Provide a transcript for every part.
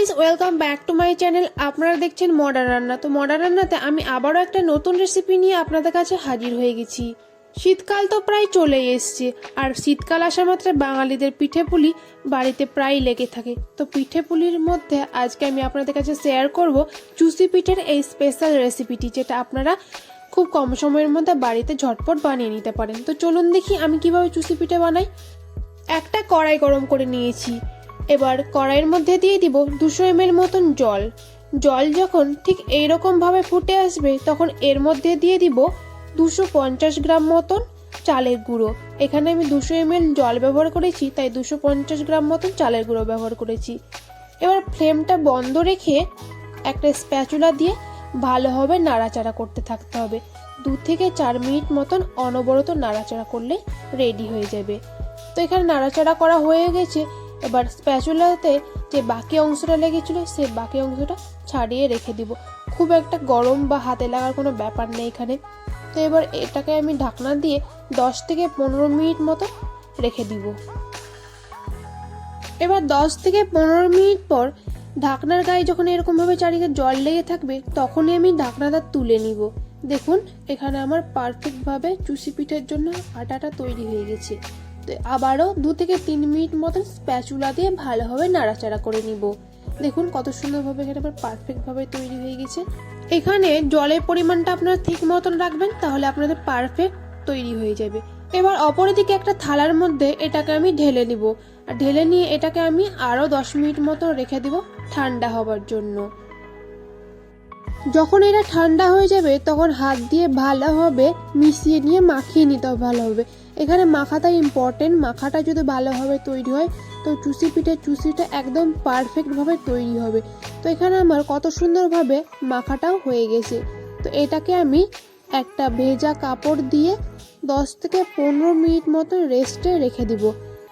Guys, welcome back to my channel. আপনারা দেখছেন modern রান্না। তো মডার্ন রান্নাতে আমি আবারও একটা নতুন রেসিপি নিয়ে আপনাদের কাছে হাজির হয়ে গেছি। শীতকাল তো প্রায় চলেই এসছে, আর শীতকাল আসা মাত্র বাঙালিদের পিঠে পুলি বাড়িতে প্রায় লেগে থাকে। তো পিঠে পুলির মধ্যে আজকে আমি আপনাদের কাছে শেয়ার করব চুষি পিঠের এই স্পেশাল রেসিপিটি, যেটা আপনারা খুব কম সময়ের মধ্যে বাড়িতে ঝটপট বানিয়ে নিতে পারেন। তো চলুন দেখি আমি কিভাবে চুষি পিঠে বানাই। একটা কড়াই গরম করে নিয়েছি। এবার কড়াইয়ের মধ্যে দিয়ে দিব 200 ml মতন জল। জল যখন ঠিক এইরকম ভাবে ফুটে আসবে তখন এর মধ্যে দিয়ে দিব 250 গ্রাম মতন চালের গুঁড়ো। এখানে আমি 200 ml জল ব্যবহার করেছি, তাই 250 গ্রাম মতন চালের গুঁড়ো ব্যবহার করেছি। এবার ফ্লেমটা বন্ধ রেখে একটা স্প্যাচুলা দিয়ে ভালোভাবে নাড়াচাড়া করতে থাকতে হবে। 2 থেকে 4 মিনিট মতন অনবরত নাড়াচাড়া করলে রেডি হয়ে যাবে। তো এখানে নাড়াচাড়া করা হয়ে গেছে। এবার স্প্যাচুলাতে যে বাকি অংশটা লেগেছিল সেই বাকি অংশটা ছাড়িয়ে রেখে দিব। খুব একটা গরম বা হাতে লাগার কোনো ব্যাপার নেই এখানে। তো এবার এটাকে আমি ঢাকনা দিয়ে 10 থেকে 15 মিনিট মতো রেখে দিব। এবার 10 থেকে 15 মিনিট পর ঢাকনার গায়ে যখন এরকমভাবে চারিদিকে জল লেগে থাকবে তখনই আমি ঢাকনাটা তুলে নিব। দেখুন এখানে আমার পারফেক্টভাবে চুষি পিঠের জন্য আটাটা তৈরি হয়ে গেছে। তো আবারও 2 থেকে 3 মিনিট মতন স্প্যাচুলা দিয়ে ভালোভাবে নাড়াচাড়া করে নিব। দেখুন কত সুন্দরভাবে এখানে আবার পারফেক্টভাবে তৈরি হয়ে গেছে। এখানে জলের পরিমাণটা আপনারা ঠিক মতন রাখবেন, তাহলে আপনাদের পারফেক্ট তৈরি হয়ে যাবে। এবার অপরদিকে একটা থালার মধ্যে এটাকে আমি ঢেলে নিব। আর ঢেলে নিয়ে এটাকে আমি আরও 10 মিনিট মতো রেখে দিব ঠান্ডা হবার জন্য। যখন এটা ঠান্ডা হয়ে যাবে তখন হাত দিয়ে ভালোভাবে মিশিয়ে নিয়ে মাখিয়ে নিতে হবে ভালোভাবে। এখানে মাখাটা ইম্পর্টেন্ট। মাখাটা যদি ভালোভাবে তৈরি হয় তো চুষি পিঠের চুষিটা একদম পারফেক্টভাবে তৈরি হবে। তো এখানে আমার কত সুন্দরভাবে মাখাটাও হয়ে গেছে। তো এটাকে আমি একটা ভেজা কাপড় দিয়ে 10 থেকে 15 মিনিট মতো রেস্টে রেখে দিব।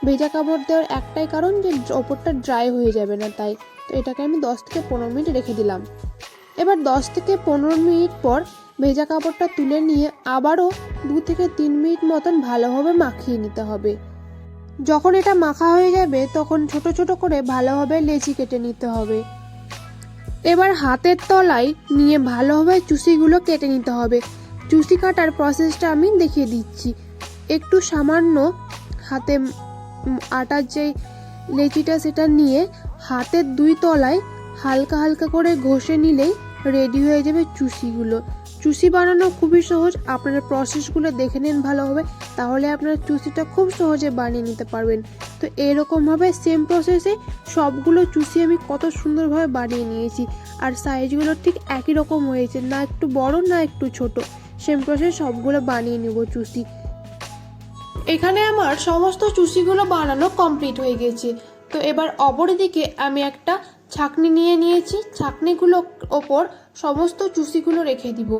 ভেজা কাপড় দেওয়ার একটাই কারণ যে ওপরটা ড্রাই হয়ে যাবে না, তাই। তো এটাকে আমি 10 থেকে 15 মিনিট রেখে দিলাম। এবার 10 থেকে 15 মিনিট পর ভেজা কাপড়টা তুলে নিয়ে আবারও 2 থেকে 3 মিনিট মতন ভালোভাবে মাখিয়ে নিতে হবে। যখন এটা মাখা হয়ে যাবে তখন ছোট ছোট করে ভালোভাবে লেচি কেটে নিতে হবে। এবার হাতের তলায় নিয়ে ভালোভাবে চুষিগুলো কেটে নিতে হবে। চুষি কাটার প্রসেসটা আমি দেখিয়ে দিচ্ছি। একটু সামান্য হাতে আটার যে লেচিটা সেটা নিয়ে হাতের 2 তলায় হালকা হালকা করে ঘষে নিলেই রেডি হয়ে যাবে চুষিগুলো। চুষি বানানো খুবই সহজ। আপনারা প্রসেসগুলো দেখে নিন ভালোভাবে, তাহলে আপনারা চুষিটা খুব সহজে বানিয়ে নিতে পারবেন। তো এরকমভাবে সেম প্রসেসে সবগুলো চুষি আমি কত সুন্দরভাবে বানিয়ে নিয়েছি। আর সাইজগুলো ঠিক একই রকম হয়েছে, না একটু বড় না একটু ছোট। সেম প্রসেস সবগুলো বানিয়ে নেব চুষি। এখানে আমার সমস্ত চুষিগুলো বানানো কমপ্লিট হয়ে গেছে। তো এবার অপরদিকে আমি একটা ছাঁকনি নিয়ে নিয়েছি। ছাঁকনিগুলোর ওপর সমস্ত চুষিগুলো রেখে দিব।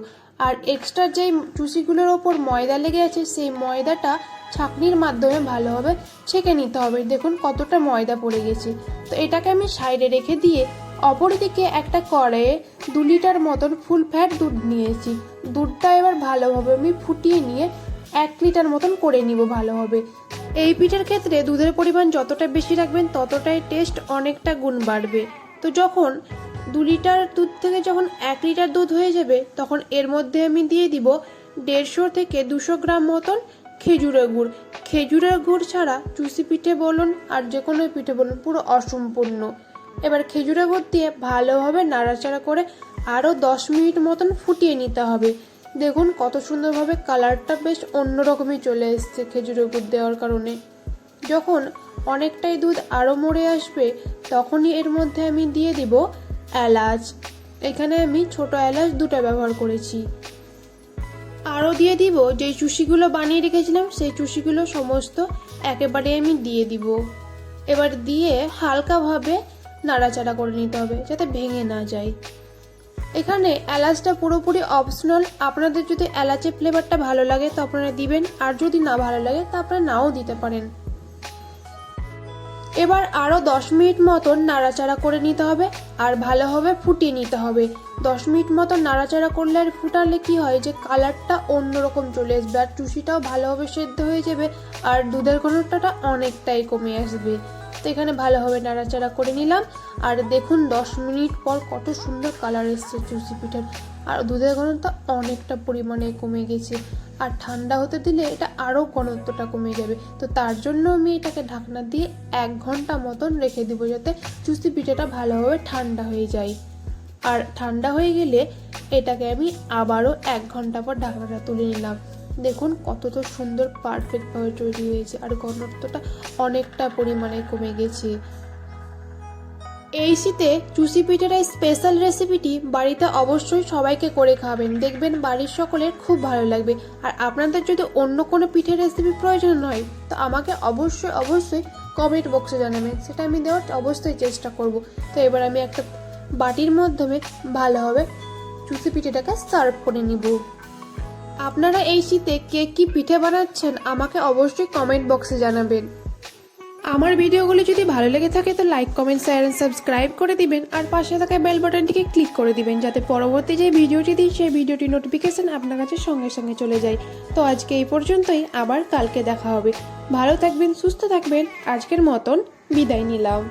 আর এক্সট্রা যেই চুষিগুলোর ওপর ময়দা লেগে আছে সেই ময়দাটা ছাঁকনির মাধ্যমে ভালোভাবে ছেঁকে নিতে হবে। দেখুন কতটা ময়দা পড়ে গেছে। তো এটাকে আমি সাইডে রেখে দিয়ে অপরদিকে একটা কড়াইয়ে 2 লিটার মতন ফুল ফ্যাট দুধ নিয়েছি। দুধটা এবার ভালোভাবে আমি ফুটিয়ে নিয়ে 1 লিটার মতন করে নিব ভালোভাবে। এই পিঠের ক্ষেত্রে দুধের পরিমাণ যতটা বেশি রাখবেন ততটাই টেস্ট অনেকটা গুণ বাড়বে। তো যখন 2 লিটার দুধ থেকে যখন 1 লিটার দুধ হয়ে যাবে তখন এর মধ্যে আমি দিয়ে দিব 150 থেকে 200 গ্রাম মতন খেজুরের গুড়। খেজুরের গুড় ছাড়া চুষি পিঠে বলুন আর যে কোনো পিঠে বলুন পুরো অসম্পূর্ণ। এবার খেজুরের গুড় দিয়ে ভালোভাবে নাড়াচাড়া করে আরও 10 মিনিট মতন ফুটিয়ে নিতে হবে। দেখুন কত সুন্দরভাবে কালারটা বেশ অন্যরকমই চলে এসছে খেজুরের গুড় দেওয়ার কারণে। যখন অনেকটাই দুধ আরও মরে আসবে তখনই এর মধ্যে আমি দিয়ে দিব এলাচ। এখানে আমি ছোট এলাচ 2টা ব্যবহার করেছি। আরও দিয়ে দিব যে চুষিগুলো বানিয়ে রেখেছিলাম সেই চুষিগুলো সমস্ত একেবারে আমি দিয়ে দিব। এবার দিয়ে হালকাভাবে নাড়াচাড়া করে নিতে হবে যাতে ভেঙে না যায়। এখানে এলাচটা পুরোপুরি অপশনাল। আপনাদের যদি এলাচের ফ্লেভারটা ভালো লাগে তো আপনারা দিবেন, আর যদি না ভালো লাগে তা আপনারা নাও দিতে পারেন। এবার আরও 10 মিনিট মতন নাড়াচাড়া করে নিতে হবে আর ভালোভাবে ফুটিয়ে নিতে হবে। 10 মিনিট মতন নাড়াচাড়া করলে আর ফুটালে কি হয় যে কালারটা অন্যরকম চলে আসবে, আর চুষিটাও ভালোভাবে সেদ্ধ হয়ে যাবে, আর দুধের ঘনত্বটা অনেকটাই কমে আসবে। তো এখানে ভালোভাবে নাড়াচাড়া করে নিলাম। আর দেখুন 10 মিনিট পর কত সুন্দর কালার এসছে চুষি পিঠার। আর দুধের ঘনত্ব অনেকটা পরিমাণে কমে গেছে, আর ঠান্ডা হতে দিলে এটা আরও ঘনত্বটা কমে যাবে। তো তার জন্য আমি এটাকে ঢাকনা দিয়ে 1 ঘন্টা মতন রেখে দেবো, যাতে চুষি পিঠাটা ভালোভাবে ঠান্ডা হয়ে যায়। আর ঠান্ডা হয়ে গেলে এটাকে আমি আবারও 1 ঘন্টা পর ঢাকনাটা তুলে নিলাম। দেখুন কতটা সুন্দর পারফেক্টভাবে তৈরি হয়েছে, আর ঘনত্বটা অনেকটা পরিমাণে কমে গেছে। এই শীতে চুষি পিঠার এই স্পেশাল রেসিপিটি বাড়িতে অবশ্যই সবাইকে করে খাবেন, দেখবেন বাড়ির সকলের খুব ভালো লাগবে। আর আপনাদের যদি অন্য কোনো পিঠের রেসিপি প্রয়োজন হয় তো আমাকে অবশ্যই কমেন্ট বক্সে জানাবেন, সেটা আমি দেওয়ার অবশ্যই চেষ্টা করব। তো এবার আমি একটা বাটির মাধ্যমে ভালোভাবে চুষি পিঠেটাকে সার্ভ করে নিব। আপনারা এই শীতে কে কী পিঠে বানাচ্ছেন আমাকে অবশ্যই কমেন্ট বক্সে জানাবেন। আমার ভিডিওগুলি যদি ভালো লেগে থাকে তো like, comment, share and subscribe করে দিবেন, আর পাশে থাকা বেল বাটনটিকে ক্লিক করে দিবেন, যাতে পরবর্তী যে ভিডিওটি দিই সেই ভিডিওটির নোটিফিকেশন আপনার কাছে সঙ্গে সঙ্গে চলে যায়। তো আজকে এই পর্যন্তই, আবার কালকে দেখা হবে। ভালো থাকবেন, সুস্থ থাকবেন, আজকের মতন বিদায় নিলাম।